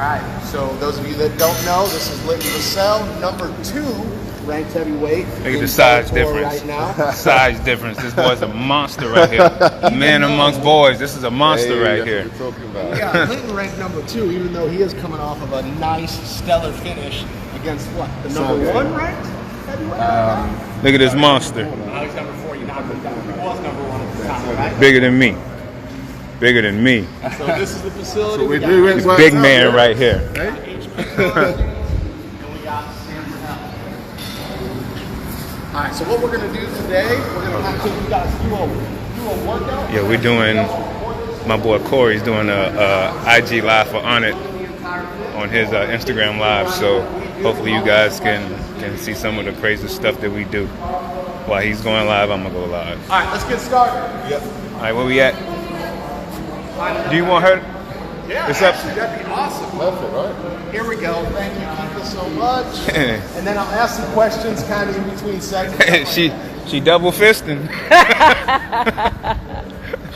right, so those of you that don't know, this is Linton Vassell, number 2 ranked heavyweight. Look at the size difference. Right now. Size difference. This boy's a monster right here. Man amongst boys, this is a monster right here. Yeah, Linton ranked number 2, even though he is coming off of a nice, stellar finish against what? The number 1 ranked heavyweight? Look at this monster. Now he's number 4. You knocked him down. He was number 1 at the time, right? Bigger than me. Bigger than me. So this is the facility. This big man right here. All right, so what we're going to do today, we're going to have you guys do a workout. Yeah, we're doing, my boy Corey's doing a IG live for On It on his Instagram live. So hopefully you guys can see some of the crazy stuff that we do. While he's going live, I'm going to go live. All right, let's get started. Yep. All right, where we at? Do you want her? Yeah, it's actually, up. that'd be awesome. Perfect, right? Here we go. Thank you, Keith, so much. And then I'll ask some questions kind of in between segments. she double fisting.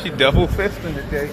She double fisting today.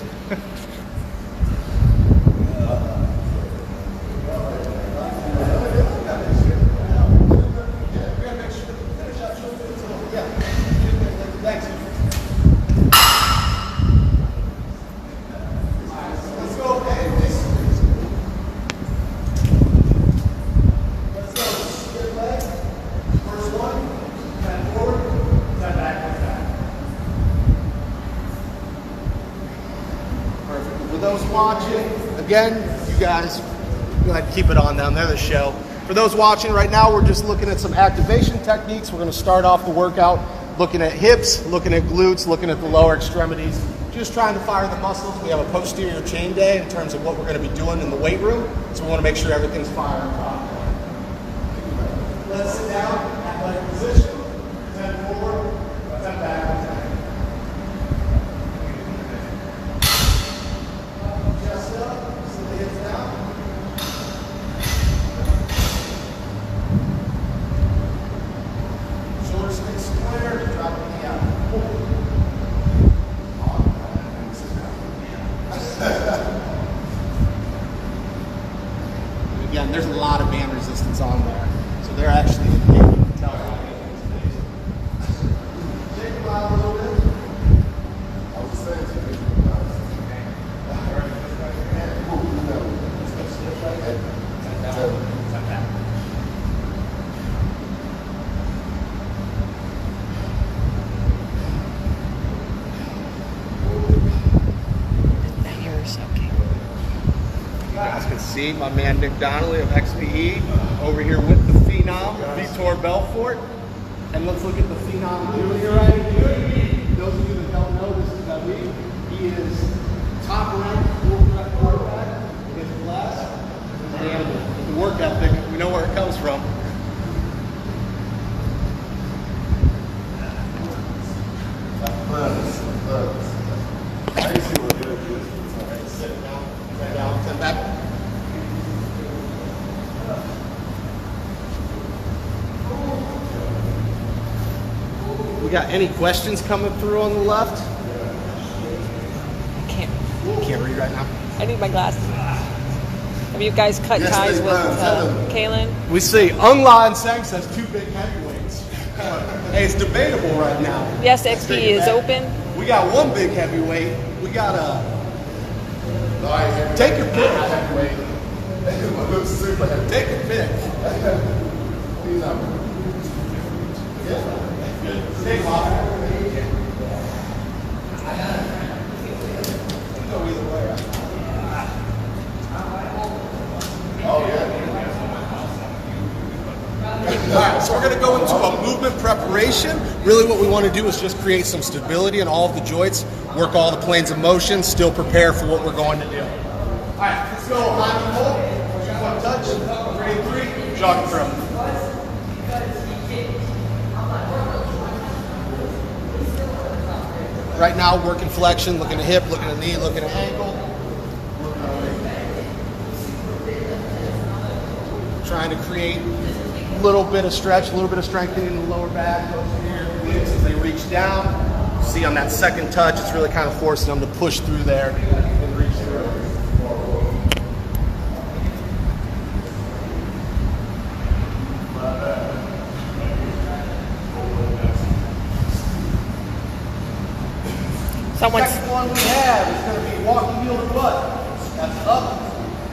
Watching again, you guys go ahead and keep it on down there, the show. For those watching right now, we're just looking at some activation techniques. We're going to start off the workout looking at hips, looking at glutes, looking at the lower extremities, just trying to fire the muscles. We have a posterior chain day in terms of what we're going to be doing in the weight room, so we want to make sure everything's firing properly. Let's sit down, athletic position, 10 forward, 10 back. Again, there's a lot of band resistance on there, so they're actually engaging. Take them out a little bit. I was saying to you, you guys can see my man Nick Donnelly of XPE over here with the Phenom, Vitor Belfort. And let's look at the Phenom Junior right here. Those of you that don't know, this is David. He is top ranked quarterback. He is blessed. He's an animal. The work ethic, we know where it comes from. Sit down, right down, come back. We got any questions coming through on the left? Can't read right now. I need my glasses. Have you guys cut ties with Kaylin? We see Ungla and Sang says 2 big heavyweights. Hey, it's debatable right now. Yes, XP is open. We got 1 big heavyweight. We got a. Take your pick. Take your pick. Take off. Oh, yeah. All right, so we're going to go into a movement preparation. Really what we want to do is just create some stability in all of the joints, work all the planes of motion, still prepare for what we're going to do. All right, let's go. High and pull. 1 touch. 3, jog through. Right now, working flexion, looking at hip, looking at knee, looking at ankle. Trying to create a little bit of stretch, a little bit of strengthening in the lower back. Those here, glutes as they reach down. See on that second touch, it's really kind of forcing them to push through there and reach through. Someone's Second one we have is going to be walking heel to butt. That's up,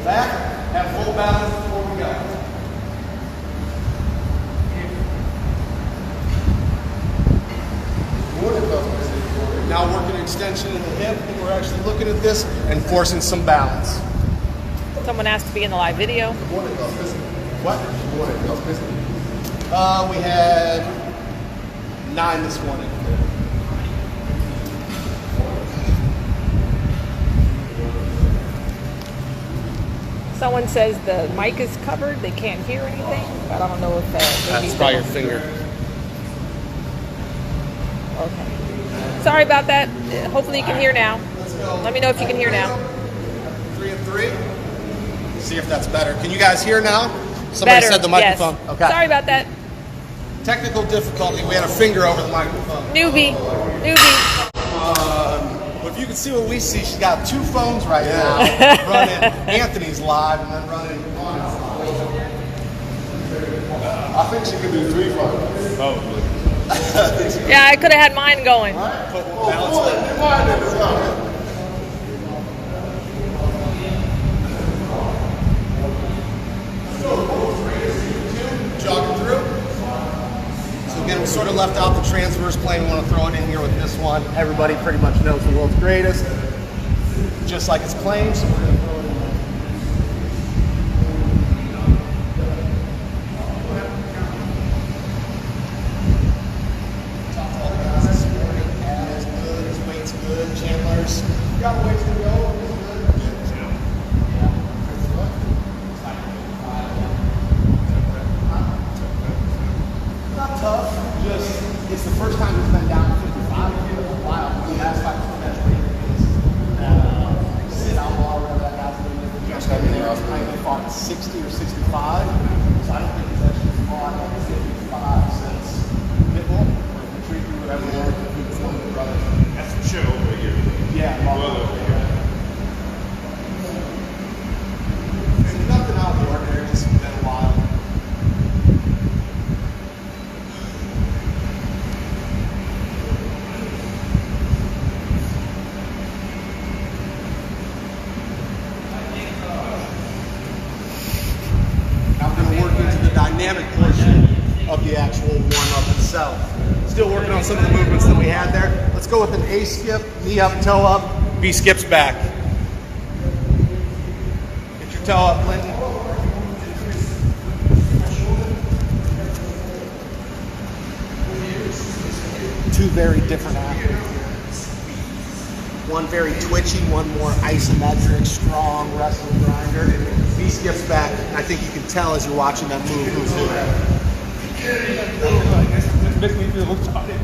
back, have full balance before we go. Now working extension in the hip, and we're actually looking at this and forcing some balance. someone asked to be in the live video. What? We had 9 this morning. Someone says the mic is covered, they can't hear anything, but I don't know if That's by your finger. Okay. Sorry about that. Hopefully you can hear now. Let me know if you can hear now. 3 and 3. See if that's better. Can you guys hear now? Somebody Better, said the microphone. yes. Okay. Sorry about that. Technical difficulty. We had a finger over the microphone. Newbie. If you can see what we see, she's got 2 phones right now, running Anthony's live and then running Connor's live. I think she could do 3 phones. Probably. Yeah, I could have had mine going. Jogging through. So again, we sort of left out the transverse plane. We want to throw it in here with this one. Everybody pretty much knows the world's greatest. Just like it's plane, so we're going to throw it in there. Talk to all the guys this morning. Ad is good, his weight's good. Chandler's got a ways to go. Not tough, just it's the first time he's been down to 55 in a while. The last 5 is sit out ball, whatever that guy's doing. Just everything else playing they fought 60 or 65. So I don't think he's actually fought 55 since Pitbull or Patrick or whatever they were. That's the show over here. Yeah, Well over here. So nothing out of the ordinary, just been a while. Dynamic portion of the actual warm-up itself. Still working on some of the movements that we had there. Let's go with an A skip, knee up, toe up, B skips back. Get your toe up, Clinton. Two very different athletes. One very twitchy, one more isometric, strong wrestling grinder. B skips back, and I think you can tell as you're watching that move who's doing it. This makes me feel retarded.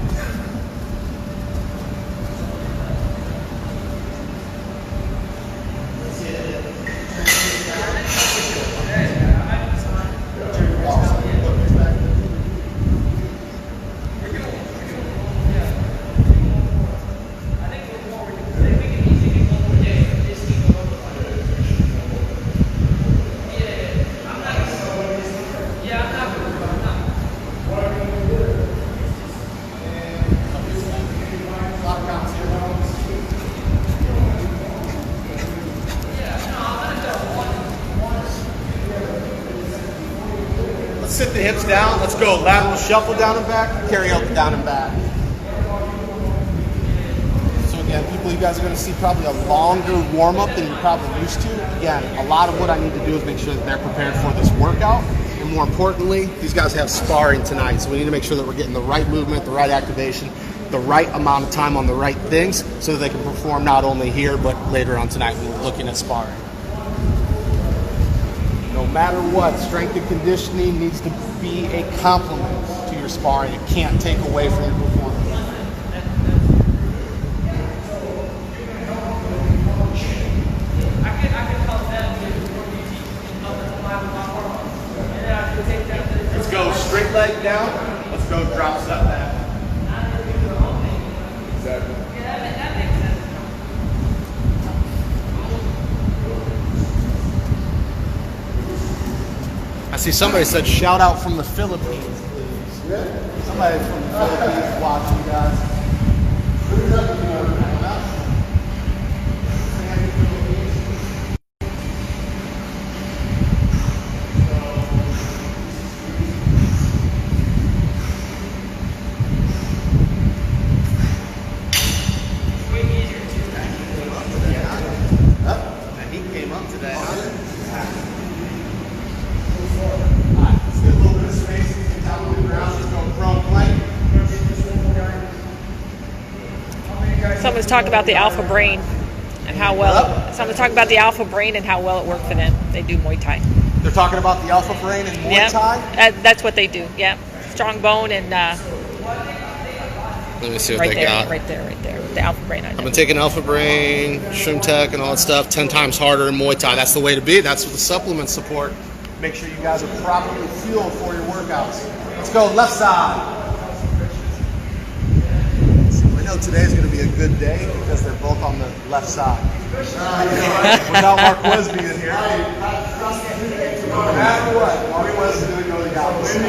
Sit the hips down. Let's go. Lateral shuffle down and back. Carry out the down and back. So again, people, you guys are going to see probably a longer warm-up than you're probably used to. Again, a lot of what I need to do is make sure that they're prepared for this workout. And more importantly, these guys have sparring tonight. So we need to make sure that we're getting the right movement, the right activation, the right amount of time on the right things so that they can perform not only here, but later on tonight when we're looking at sparring. No matter what, strength and conditioning needs to be a complement to your sparring. It can't take away from your performance. Let's go straight leg down. Let's go drop step back. Exactly. I see somebody said shout out from the Philippines, please. Yeah. Somebody from the Philippines watching, guys. Someone's talking about the alpha brain and how well. Someone's talking about the alpha brain and how well it worked for them. They do Muay Thai. They're talking about the alpha brain and Muay Thai? That's what they do, yeah. Strong bone and... Let me see what right they there, got. Right there. The alpha brain. I've been taking alpha brain, shrimp tech, and all that stuff 10 times harder in Muay Thai. That's the way to be. That's what the supplements support. Make sure you guys are properly fueled for your workouts. Let's go left side. I know today's going to be a good day because they're both on the left side. Without Marquez being here. No matter what, Marquez is going to go to the opposite.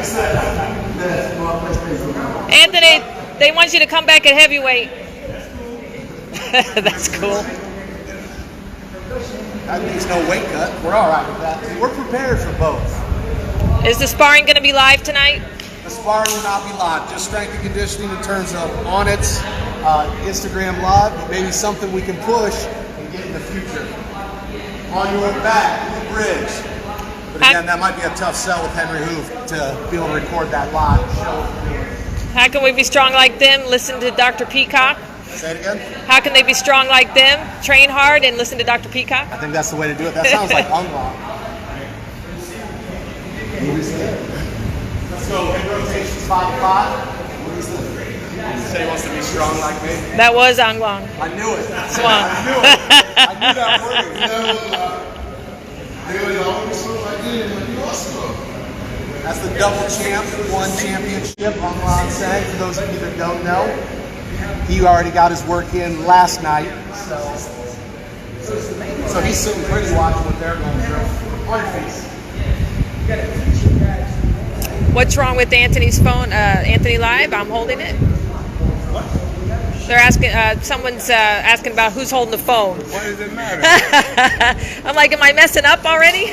Anthony, they want you to come back at heavyweight. That's cool. That means no weight cut. We're all right with that. We're prepared for both. Is the sparring going to be live tonight? The sparring will not be live. Just strength and conditioning in terms of on its Instagram live, but maybe something we can push and get in the future. On your back, the bridge. But again, that might be a tough sell with Henry Hoof to be able to record that live and show what we're doing. How can we be strong like them? Listen to Dr. Peacock. Say it again? How can they be strong like them? Train hard and listen to Dr. Peacock? I think that's the way to do it. That sounds like unlock. Let's go. Hip rotations 5 to 5. What is this? He said he wants to be strong like me. That was Ang Long. I knew it. Swung. I knew it. I knew that word. That's the double champ, won championship on Long Sang. For those of you that don't know, he already got his work in last night. So he's sitting pretty watching what they're going through. On your face. What's wrong with Anthony's phone? Anthony Live? I'm holding it. They're asking. Someone's asking about who's holding the phone. Why does it matter? I'm like, am I messing up already?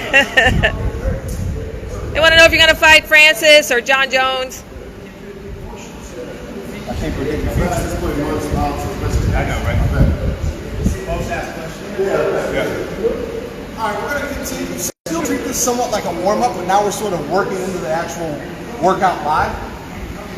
They want to know if you're going to fight Francis or John Jones. I think we're getting I know, right? All right, we're going to continue. Still treat this somewhat like a warm-up, but now we're sort of working into the actual workout live.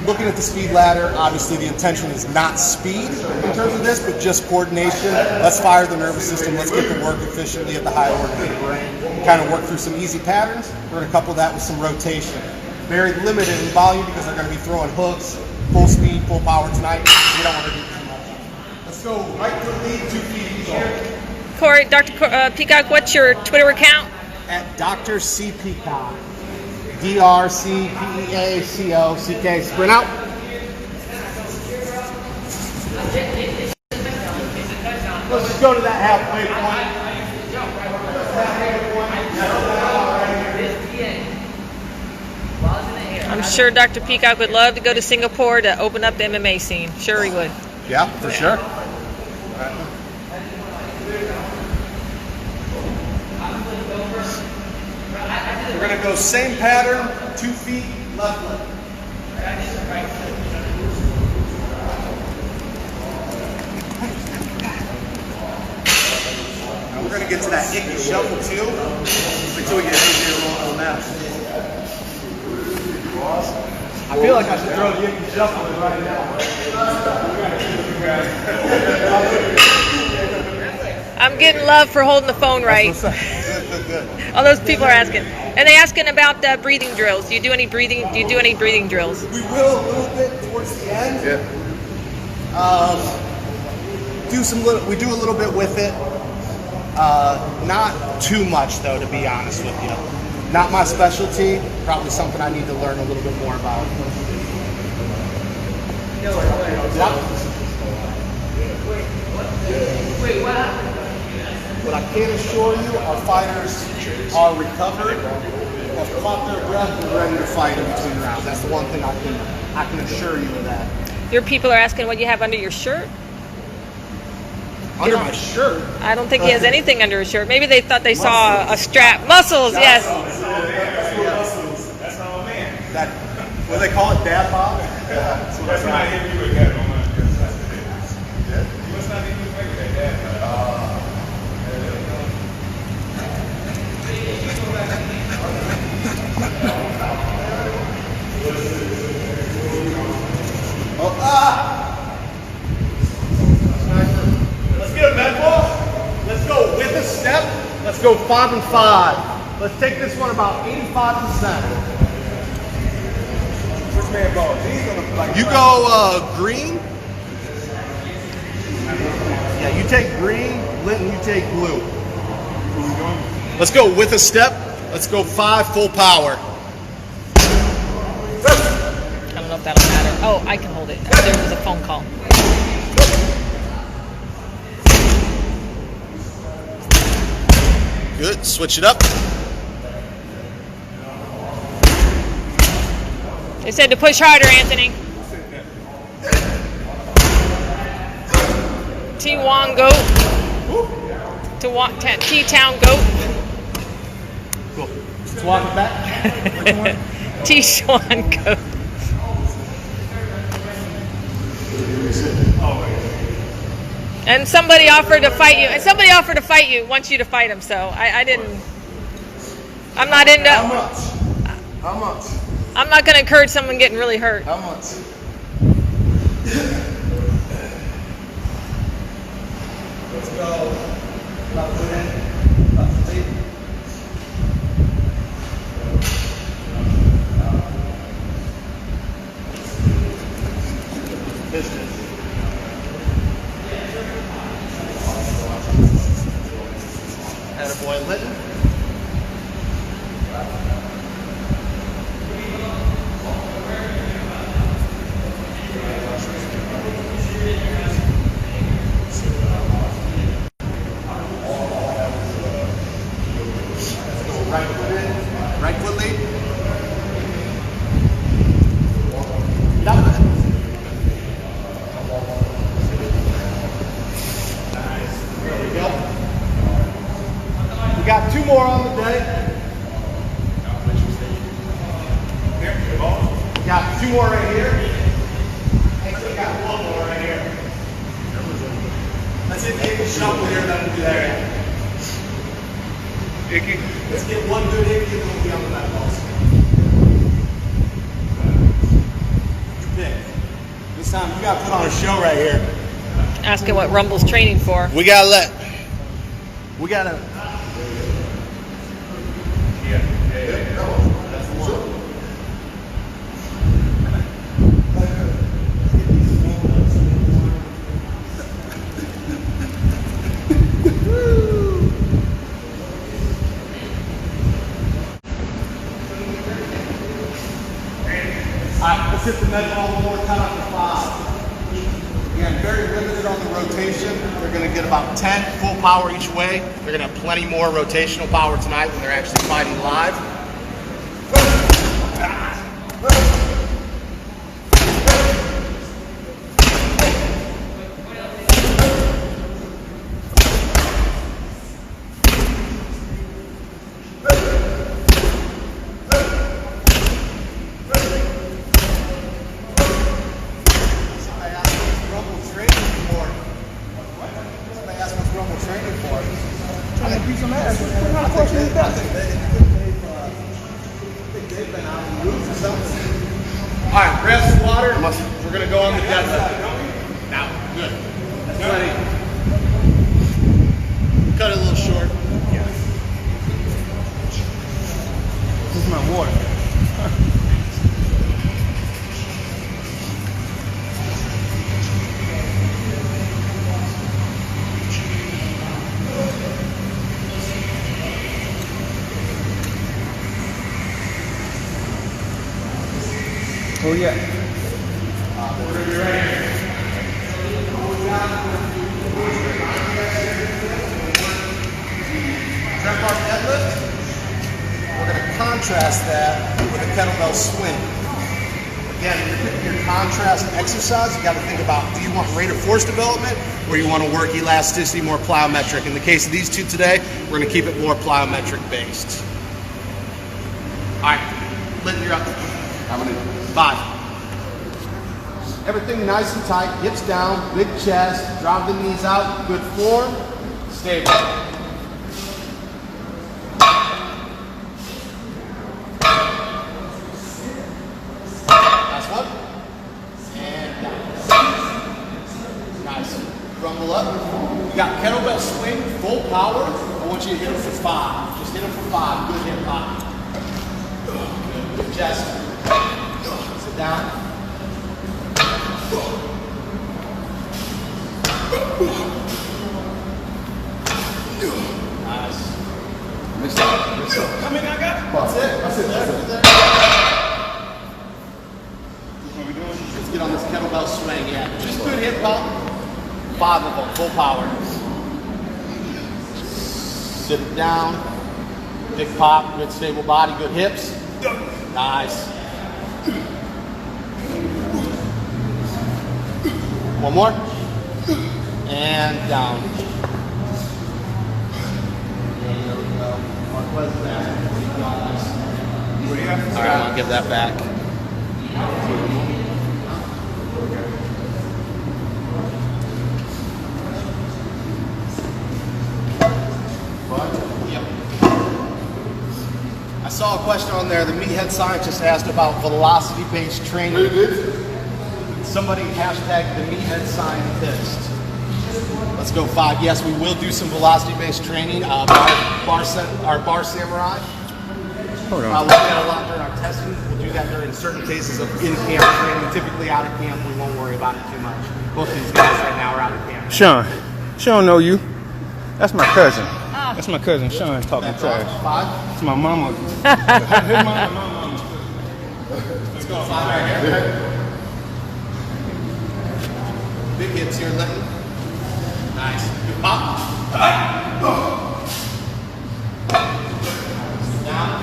Looking at the speed ladder, obviously the intention is not speed in terms of this, but just coordination. Let's fire the nervous system. Let's get the work efficiently at the high order of the brain. Kind of work through some easy patterns. We're going to couple that with some rotation. Very limited in volume because they're going to be throwing hooks, full speed, full power tonight. We don't want to do too much. Let's go right foot lead, 2 feet each here. Corey, Dr. Peacock, what's your Twitter account? At Dr. C. Peacock. DrCpeacock. Sprint out. Let's just go to that halfway point. I'm sure Dr. Peacock would love to go to Singapore to open up the MMA scene. Sure he would. Yeah, for sure. We're going to go same pattern, 2 feet, left leg. Now we're going to get to that icky shuffle too, until we get easier on the mat. I feel like I should throw the icky shuffle in right now. I'm getting love for holding the phone right. Good. All those people are asking. And they asking about breathing drills. Do you do any breathing drills? We will a little bit towards the end. Yeah. We do a little bit with it. Not too much though, to be honest with you. Not my specialty. Probably something I need to learn a little bit more about. Wait, what happened? What I can assure you, our fighters are recovered, have caught their breath, and ready to fight in between rounds. That's the one thing I can assure you of that. Your people are asking what you have under your shirt. Under my shirt? I don't think he has anything under his shirt. Maybe they thought they saw a strap. Muscles, yes. That's all, man. That, what do they call it, dad bod? That's not hit you with that, don't mind. You must not hit you with that dad bod. Oh, ah! Let's go 5 and 5. Let's take this one about 85%. Which man ball? These are the like. You go green. Yeah, you take green. Linton, you take blue. Let's go with a step. Let's go 5 full power. I don't know if that'll matter. Oh, I can hold it. There was a phone call. Good. Switch it up. They said to push harder, Anthony. T-Wong goat. T-Town goat. Cool. Let's walk it back. T-Swan goat. And somebody offered to fight you. And somebody offered to fight you, wants you to fight him. So I didn't. I'm not into. How much? How much? I'm not going to encourage someone getting really hurt. How much? Let's go. About to put in. About to take. Business. Attaboy Linton. Right foot in, right foot lead. Down. There we go. We got 2 more on the day. We got 2 more right here. And we got 1 more right here. Let's hit the shuffle here, then we'll do that. Icky. Let's get 1 good hickey and then we'll be on the back balls. Pick. This time you gotta put on a show right here. Asking what Rumble's training for. We gotta Alright, let's hit the med ball one more time after 5. Again, very limited on the rotation. They're going to get about 10 full power each way. They're going to have plenty more rotational power tonight when they're actually fighting live. Alright, grab some water. We're going to go on the deadlift. Now, good. Ready. Cut it a little short. Yeah. This is my water. Oh yeah. We're going to be right here. Jump our deadlift. We're going to contrast that with a kettlebell swing. Again, when you're picking your contrast exercise, you got to think about, do you want rate of force development or you want to work elasticity, more plyometric? In the case of these 2 today, we're going to keep it more plyometric based. All right, Linton, you're up. How many? 5. Everything nice and tight, hips down, big chest, drop the knees out, good form, stable. Last one. And down. Nice. Rumble up. You got kettlebell swing, full power, want you to hit him for 5. Just hit him for 5. Good hip hop. Good chest. Sit down. Nice. Come in, I got it. That's it. That's it. That's it. What are we doing? Let's get on this kettlebell swing. Yeah. Just good hip hop. 5 of them. Full power. Sit it down. Big pop. Good stable body. Good hips. Nice. One more. And down. There we go. Mark, what's that? All right, I'll give that back. Yep. I saw a question on there. The meathead scientist asked about velocity-based training. Somebody hashtag the meathead scientist. Let's go 5. Yes, we will do some velocity-based training. Our bar samurai. Hold on. We'll do that a lot during our testing. We'll do that during certain cases of in-camp training. Typically out of camp, we won't worry about it too much. Both of these guys right now are out of camp. Sean know you. That's my cousin. That's my cousin Sean talking trash. 5. It's my mama. His mama. Let's go 5 right here. Big hips here, Linton. Nice. Good pop. Down.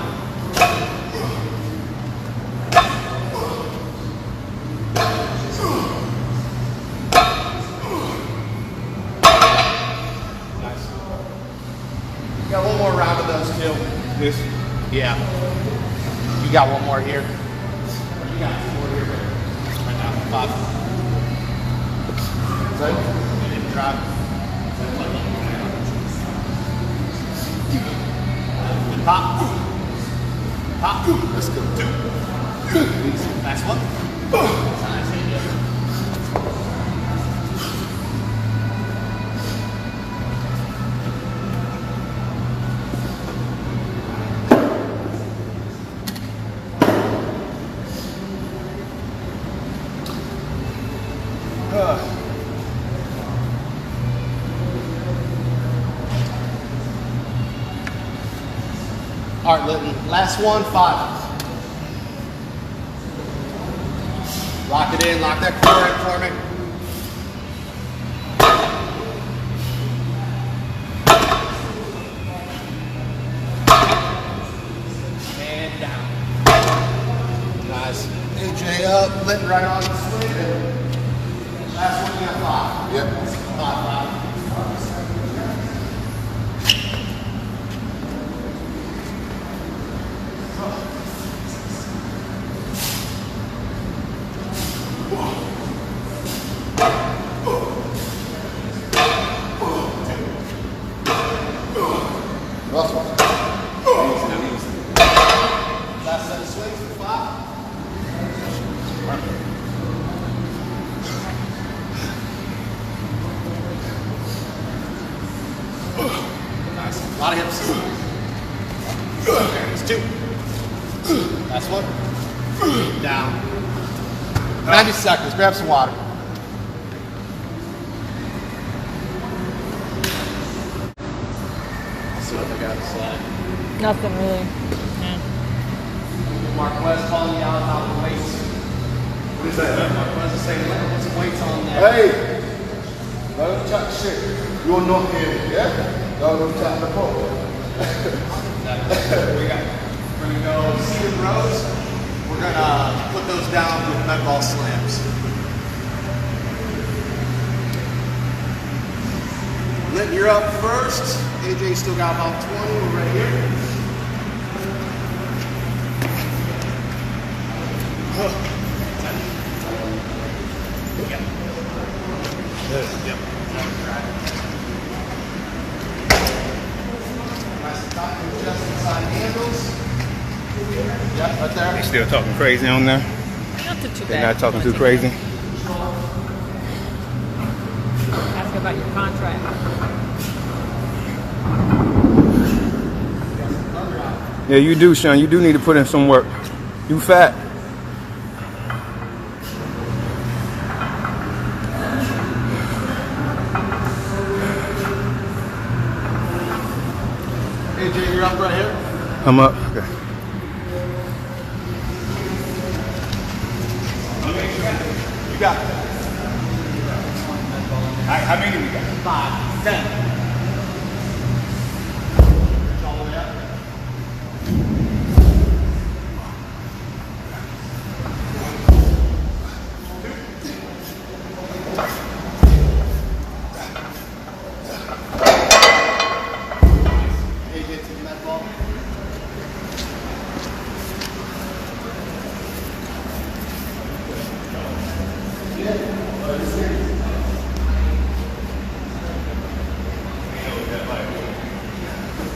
Nice. Got one more round of those two. This. Yeah. You got one more here. You got 4 here. Right now. 5. You didn't drop. Pop. Pop. Let's go. 2. Last one. All right, Linton. Last one, 5. Lock it in. Lock that core in for me. And down. Nice. AJ up. Linton right on the swing. Last one, you got 5. Yep. 5. Last set of swings for 5. Nice. A lot of hips. There's 2. Last one. Down. 90 seconds. Grab some water. Let's see what they got to say. Nothing really. Mark West calling you out about the weights. What is that? Mark West is saying, look, put some weights on there. Hey! Don't chat shit. You're not here, yeah? Don't chat the pop. We're going to go seated rows. We're going to put those down with med ball slams. Linton, you're up first. AJ still got about 20. We're right here. Yep. Nice and tight and just inside handles. Yep, right there. They still talking crazy on there. Nothing too bad. They're not talking too crazy. Ask about your contract. Yeah, you do, Sean. You do need to put in some work. You fat. AJ, you're up right here. I'm up. Okay. You got it. How many we got? 5, 10.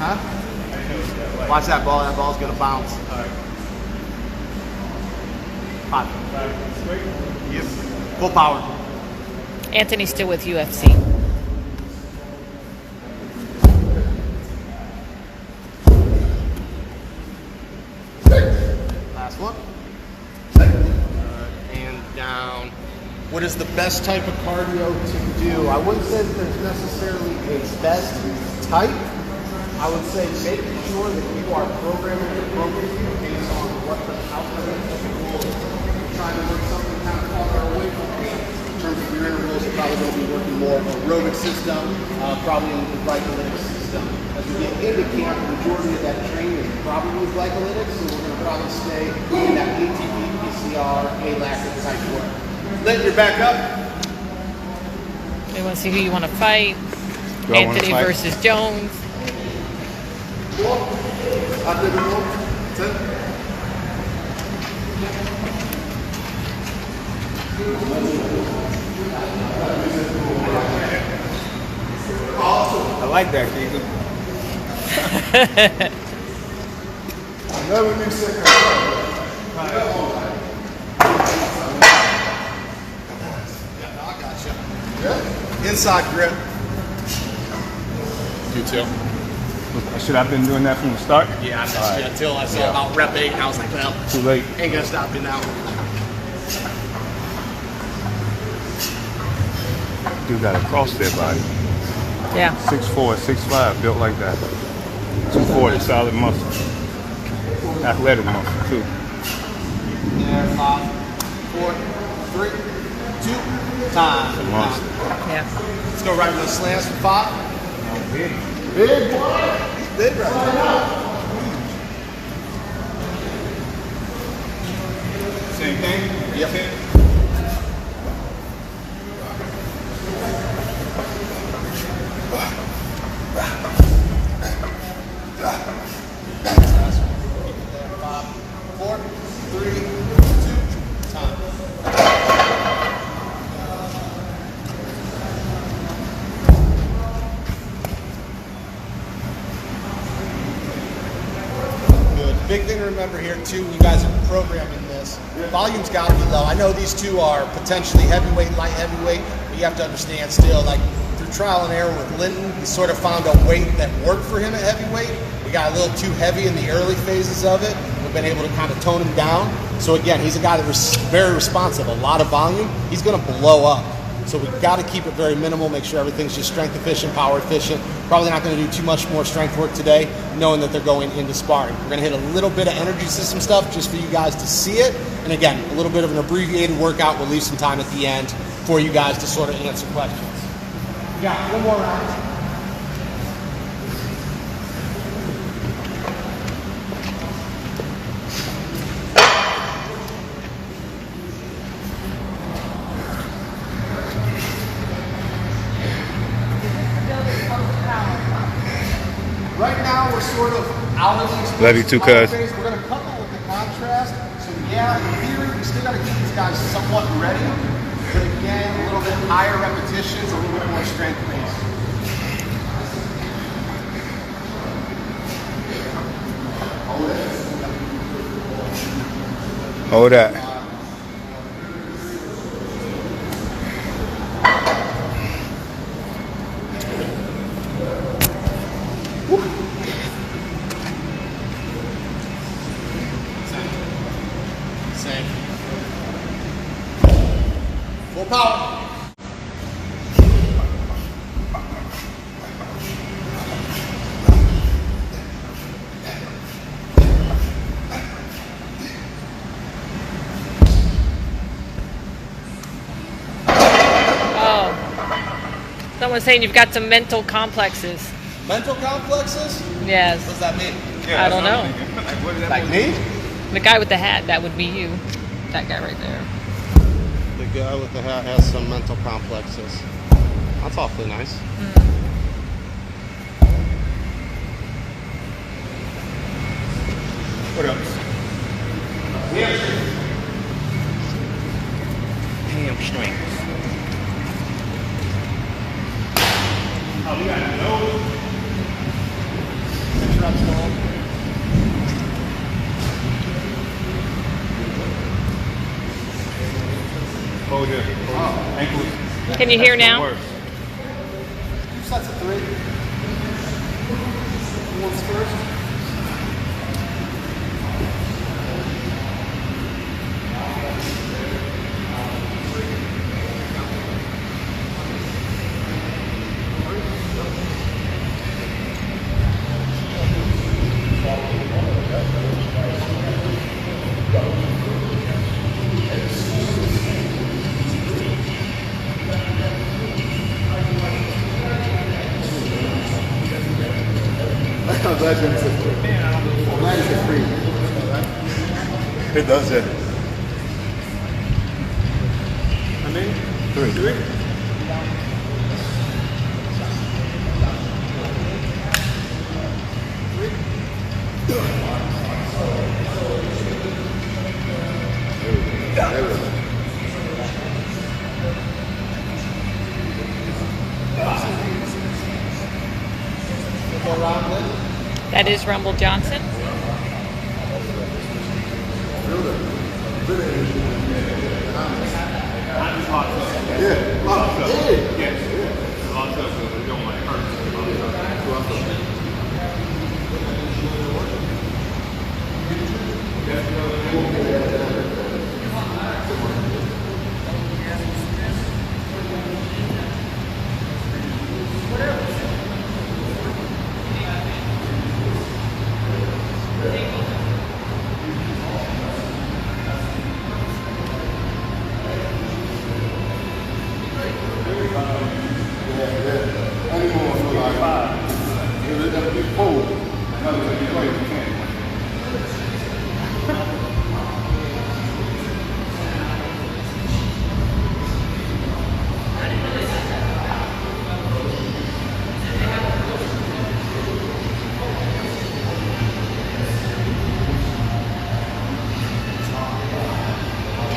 Huh? Watch that ball. That ball's gonna bounce. Hot. Yep. Full power. Anthony's still with UFC. Last one. And down. What is the best type of cardio to do? I wouldn't say that there's necessarily a best type. I would say making sure that you are programming appropriately based on what the outcome of the goal is. Trying to work something kind of farther away from pain. In terms of your intervals, you're probably going to be working more of an aerobic system, probably in the glycolytic system. As we get into camp, the majority of that training is probably glycolytic, so we're going to probably stay in that ATP, PCR, alactic type work. Let your back up. They want to see who you want to fight. Do I wanna Anthony fight? versus Jones. Up there, more. That's it. I like that, Keegan. Never knew second. Inside grip. You too. Should I have been doing that from the start? Yeah, I missed you until I saw about rep 8, and I was like, well, Too late. ain't gonna stop you now. Dude got a CrossFit body. Yeah. 6'4", 6'5", built like that. 240, solid muscle. Athletic muscle, too. There, 5, 4, 3, 2, time. A monster. Yeah. Let's go right with the slams for 5. Big. Big boy. He's big right now. Same thing? Yep. Big thing to remember here too, when you guys are programming this, volume's got to be low. I know these two are potentially heavyweight, light heavyweight, but you have to understand still, like through trial and error with Linton, he sort of found a weight that worked for him at heavyweight. We got a little too heavy in the early phases of it. We've been able to kind of tone him down. So again, he's a guy that's very responsive, a lot of volume. He's going to blow up. So we've got to keep it very minimal, make sure everything's just strength efficient, power efficient. Probably not going to do too much more strength work today, knowing that they're going into sparring. We're going to hit a little bit of energy system stuff just for you guys to see it. And again, a little bit of an abbreviated workout. We'll leave some time at the end for you guys to sort of answer questions. We got one more round. Right now, we're sort of out of these. Love you too, cuz. We're going to couple with the contrast. So yeah, in theory, we still got to keep these guys somewhat ready. But again, a little bit higher repetitions, a little bit more strength base. Hold that. Someone's saying you've got some mental complexes. Mental complexes? Yes. What does that mean? Yeah, I don't know. Like me? The guy with the hat, that would be you. That guy right there. The guy with the hat has some mental complexes. That's awfully nice. What else? Hamstrings. Oh, we got no. 6 reps long. Hold your ankles. Can you hear now? Worse. 2 sets of 3. Once first. I'm glad you said 3. I'm glad you said 3. It does, yeah. I mean, 3. There we go. go around it. That is Rumblejohnson.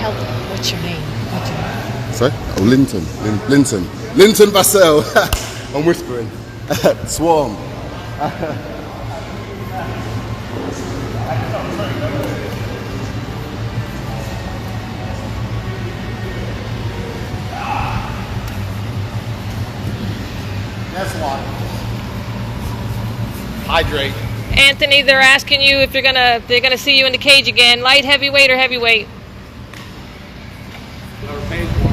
Tell them, what's your name? What's your name? Sorry? Oh, Linton. Linton Bassell. I'm whispering. Swarm. That's a lot. Hydrate. Anthony, they're asking you if they're gonna see you in the cage again. Light, heavyweight, or heavyweight? Never paid for.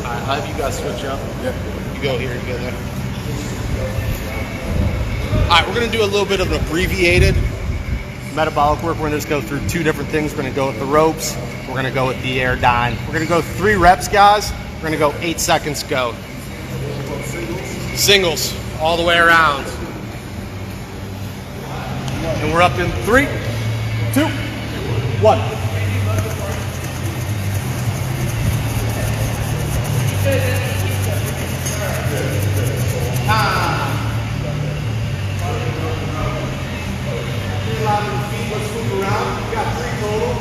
I'll have you guys switch up. Yeah. You go here, you go there. All right, we're going to do a little bit of an abbreviated metabolic work. We're going to just go through 2 different things. We're going to go with the ropes. We're going to go with the air dyne. We're going to go 3 reps, guys. We're going to go 8 seconds, go. Singles, all the way around. And we're up in 3, 2, 1. Let's move around. We got 3 total.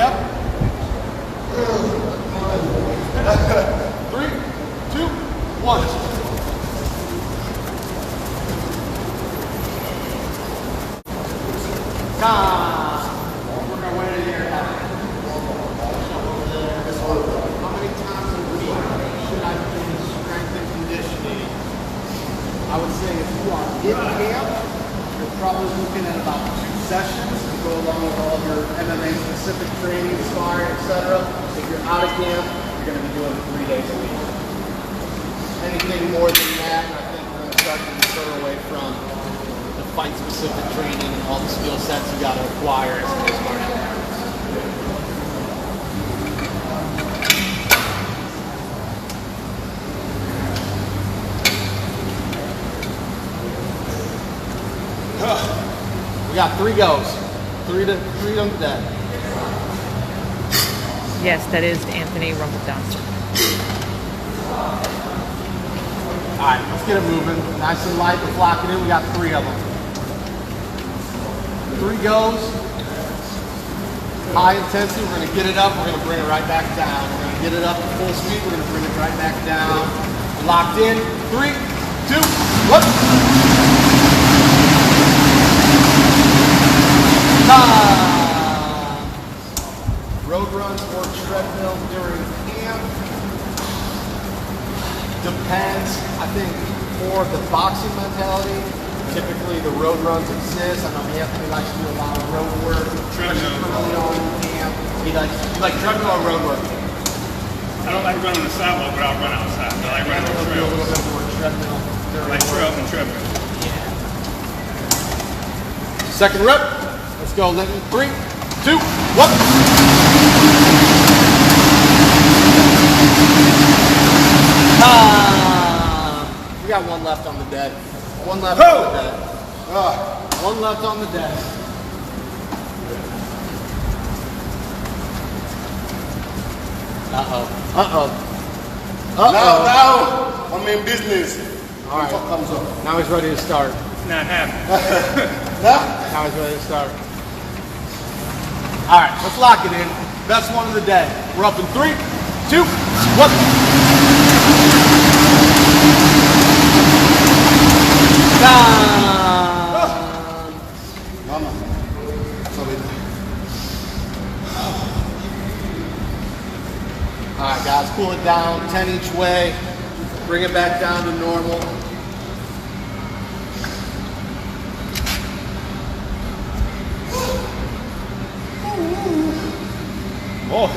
Yeah? 3, 2, 1. Time. Work our way to here. How many times a week should I do strength and conditioning? I would say if you are in camp, you're probably looking at about 2 sessions to go along with all of your MMA specific training, sparring, etc. If you're out of camp, you're going to be doing 3 days a week. Anything more than that, I think we're going to start to deter away from the fight specific training and all the skill sets you got to acquire as a mixed martial artist. We got 3 goes. 3 to the dead. Yes, that is Anthony Rumblejohnson. All right, let's get it moving. Nice and light. Let's lock it in. We got 3 of them. 3 goes. High intensity. We're going to get it up. We're going to bring it right back down. We're going to get it up to full speed. We're going to bring it right back down. Locked in. 3, 2, 1. Road runs or treadmill during camp. Depends. I think for the boxing mentality, typically the road runs exist. I know Anthony likes to do a lot of road work. Treadmill early on in camp. You like treadmill or road work? I don't like running on the sidewalk, but I'll run outside. I like running on the Do a trails. little bit more treadmill. Like trails and treadmill. Second rep. Let's go, Linton. 3, 2, 1. We got 1 left on the dead. 1 left on the dead. 1 left on the dead. Now, I'm in business. All right. Comes up. Now he's ready to start. It's not happening. Now he's ready to start. All right, let's lock it in. Best one of the day. We're up in 3, 2, 1. Mama. All right, guys, cool it down. 10 each way. Bring it back down to normal. Oh.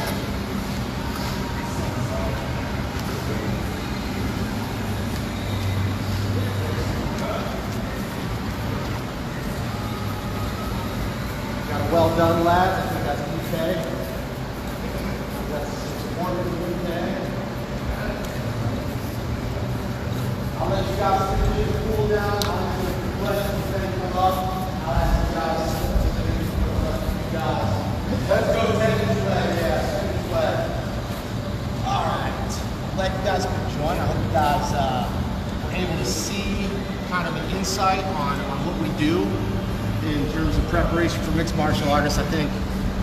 Got a well done, lads. I think that's okay. That's 1 okay. I'll let you guys finish the cool down. I'll answer the questions that come up. I'll ask you guys to finish the rest of you guys. Let's go 10 each way. Yeah, 10 each way. All right. Glad you guys could join. I hope you guys were able to see kind of an insight on what we do in terms of preparation for mixed martial artists. I think,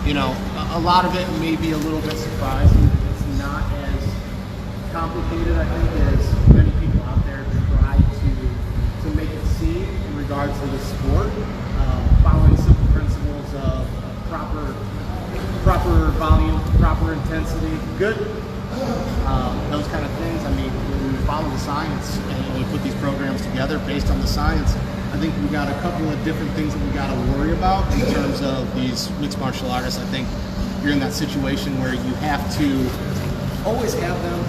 you know, a lot of it may be a little bit surprising. It's not as complicated, I think, as many people out there try to make it seem in regards to the sport. Following simple principles of proper volume, proper intensity, good. Those kind of things. I mean, when we follow the science and we put these programs together based on the science, I think we got a couple of different things that we got to worry about in terms of these mixed martial artists. I think you're in that situation where you have to always have them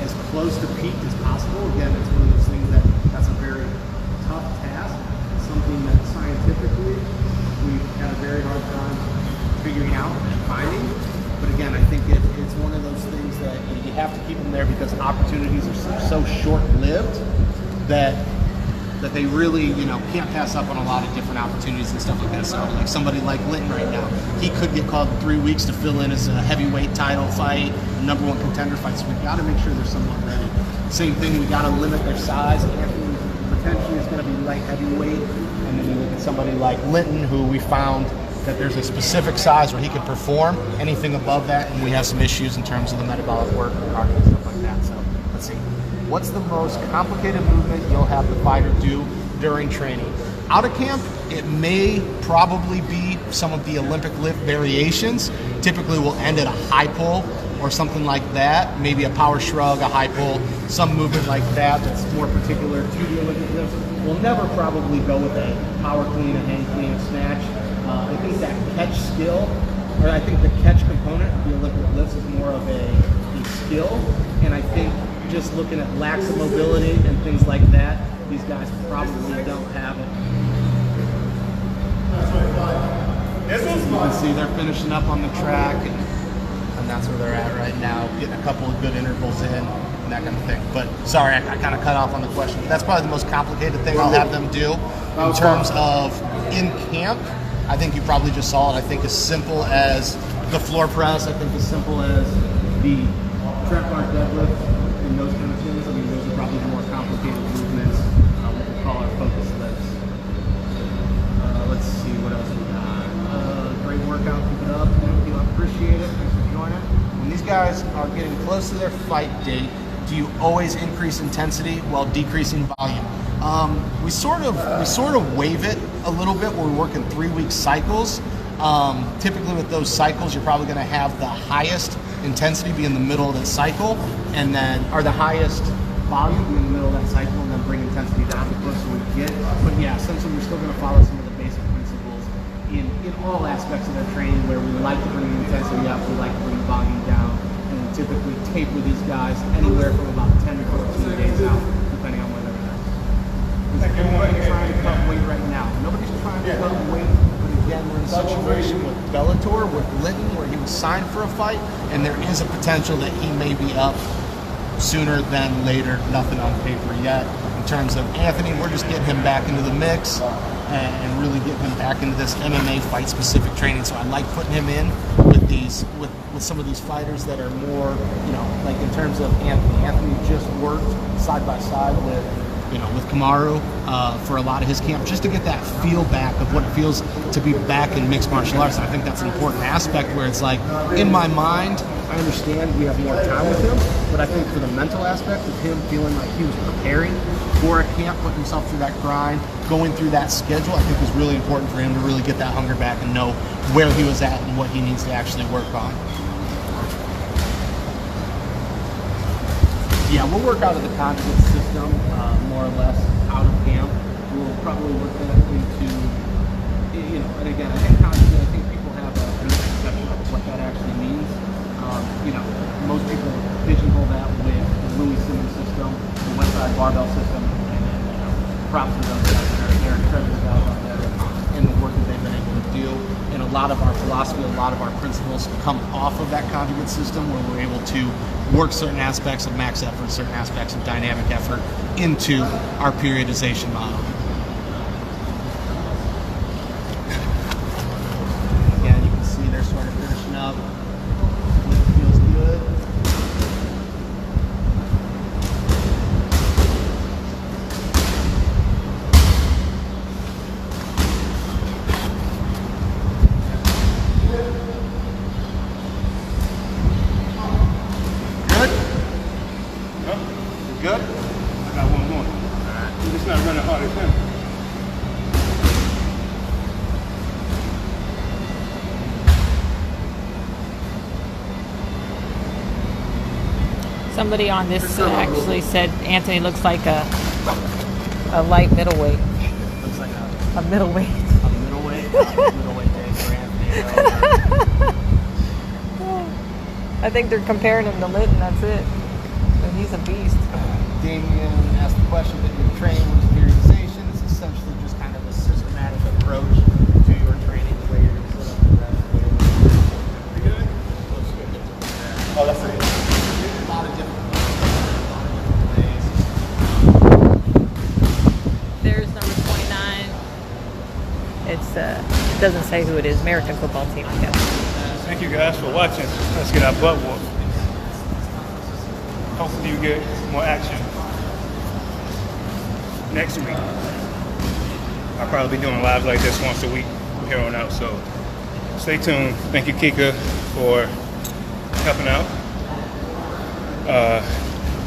as close to peak as possible. Again, it's one of those things that's a very tough task. It's something that scientifically we've had a very hard time figuring out and finding. But again, I think it's one of those things that you have to keep them there because opportunities are so short-lived that they really, you know, can't pass up on a lot of different opportunities and stuff like that. So, like somebody like Linton right now, he could get called in 3 weeks to fill in as a heavyweight title fight, #1 contender fight. So we got to make sure they're somewhat ready. Same thing, we got to limit their size. Anthony potentially is going to be light heavyweight, and then you look at somebody like Linton, who we found that there's a specific size where he can perform. Anything above that, and we have some issues in terms of the metabolic work and cardio and stuff like that. So let's see. What's the most complicated movement you'll have the fighter do during training? Out of camp, it may probably be some of the Olympic lift variations. Typically we'll end at a high pull or something like that, maybe a power shrug, a high pull, some movement like that that's more particular to the Olympic lifts. We'll never probably go with a power clean, a hang clean, a snatch. I think that catch skill, or I think the catch component of the Olympic lifts is more of a skill, and I think just looking at lax of mobility and things like that, these guys probably don't have it. You can see they're finishing up on the track, and that's where they're at right now, getting a couple of good intervals in and that kind of thing. But sorry, I kind of cut off on the question. That's probably the most complicated thing I'll have them do in terms of in camp. I think you probably just saw it. I think as simple as the floor press, I think as simple as the trap bar deadlift and those kind of things. I mean, those are probably the more complicated movements, what we call our focus lifts. Let's see what else we got. Great workout, keep it up. Thank you, I appreciate it. Thanks for joining. When these guys are getting close to their fight date, do you always increase intensity while decreasing volume? We sort of wave it a little bit when we work in 3-week cycles. Typically with those cycles, you're probably going to have the highest intensity be in the middle of that cycle, and then, or the highest volume be in the middle of that cycle, and then bring intensity down the closer we get. But yeah, essentially we're still going to follow some of the basic principles in all aspects of their training, where we like to bring the intensity up, we like to bring the volume down, and we typically taper these guys anywhere from about 10 to 14 days out, depending on where they're at. Is anyone trying to cut weight right now? Nobody's trying to cut weight, but again, we're in a situation with Bellator, with Litton, where he was signed for a fight, and there is a potential that he may be up sooner than later. Nothing on paper yet. In terms of Anthony, we're just getting him back into the mix and really getting him back into this MMA fight-specific training. So I like putting him in with these, with some of these fighters that are more, you know, like in terms of Anthony. Anthony just worked side by side with Kamaru for a lot of his camp, just to get that feel back of what it feels to be back in mixed martial arts. And I think that's an important aspect, where it's like, in my mind, I understand we have more time with him, but I think for the mental aspect of him feeling like he was preparing for a camp, putting himself through that grind, going through that schedule, I think was really important for him to really get that hunger back and know where he was at and what he needs to actually work on. Yeah, we'll work out of the conjugate system, more or less, out of camp. We'll probably work that into, you know, and again, I think conjugate, I think people have a misconception of what that actually means. You know, most people pigeonhole that with the Louis Simmons system, the West Side Barbell system, and then, you know, props to those guys that are there, incredible guys out there, and the work that they've been able to do. And a lot of our philosophy, a lot of our principles come off of that conjugate system, where we're able to work certain aspects of max effort, certain aspects of dynamic effort into our periodization model. Again, you can see they're sort of finishing up. It feels good. Good? I got one more. Alright. You're just not running hard as him. Somebody on this actually said Anthony looks like a light middleweight. Looks like A middleweight. a middleweight day for Anthony. I think they're comparing him to Litton, that's it. And he's a beast. Damien asked the question that your training was periodization. It's essentially just kind of a systematic approach to your training, the way you're going to set up the rest. Oh, that's it. A lot of different ways. There's number 29. It doesn't say who it is. American football team, I guess. Thank you guys for watching. Let's get our butt whooped. Hopefully you get more action next week. I'll probably be doing lives like this once a week from here on out, so stay tuned. Thank you, Kika, for helping out.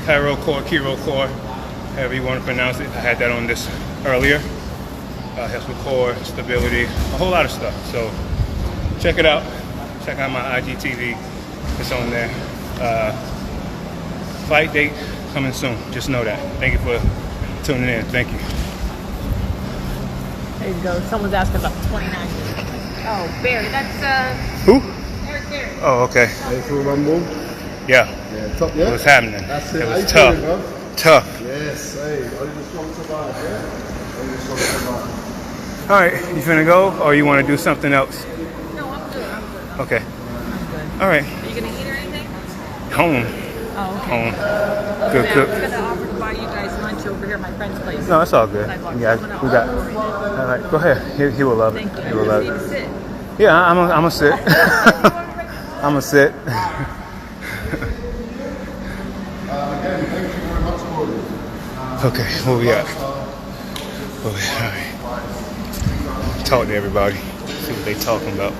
Kiro core, however you want to pronounce it. I had that on this earlier. Helps with core stability, a whole lot of stuff. So check it out. Check out my IGTV. It's on there. Fight date coming soon. Just know that. Thank you for tuning in. Thank you. There you go. Someone's asking about 29 years. Oh, Barry, that's Who? Eric Barry. Oh, okay. Hey, for Rumble. Yeah. Yeah, top, yeah? What's happening? That's It it. was How you tough. feeling, bro? Tough. Yes, hey, only the strong survive, yeah? Only the strong survive. All right. You finna go, or you want to do something else? No, I'm good. I'm good. Okay. I'm good. All right. Are you gonna eat or anything? Home. Oh, okay. Home. Yeah, Good I cook. was gonna offer to buy you guys lunch over here at my friend's place. No, it's all good. We Yeah, we got. All right, go ahead. He will love it. Thank you. He will love You it. need to sit. Yeah, I'm a sit. I'm a sit. Again, thank you very much for it. Okay, where we at? All right. Talk to everybody. See what they talking about.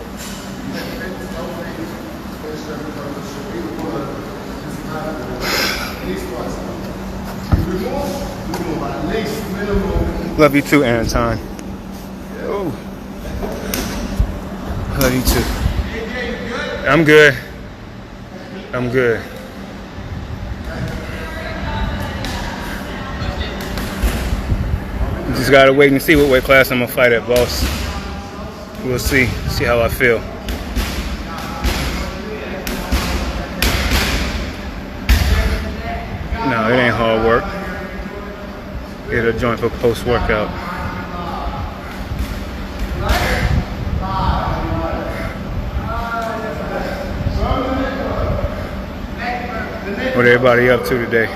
Love you too, Anton. Oh. Love you too. I'm good. I'm good. Just gotta wait and see what weight class I'm gonna fight at, boss. We'll see how I feel. No, it ain't hard work. Get a joint for post-workout. What everybody up to today?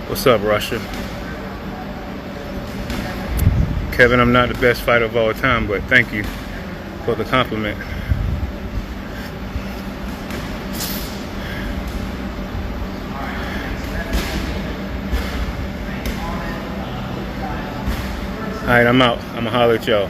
What's up, Russia? Kevin, I'm not the best fighter of all time, but thank you for the compliment. All right, I'm out. I'm gonna holler at y'all.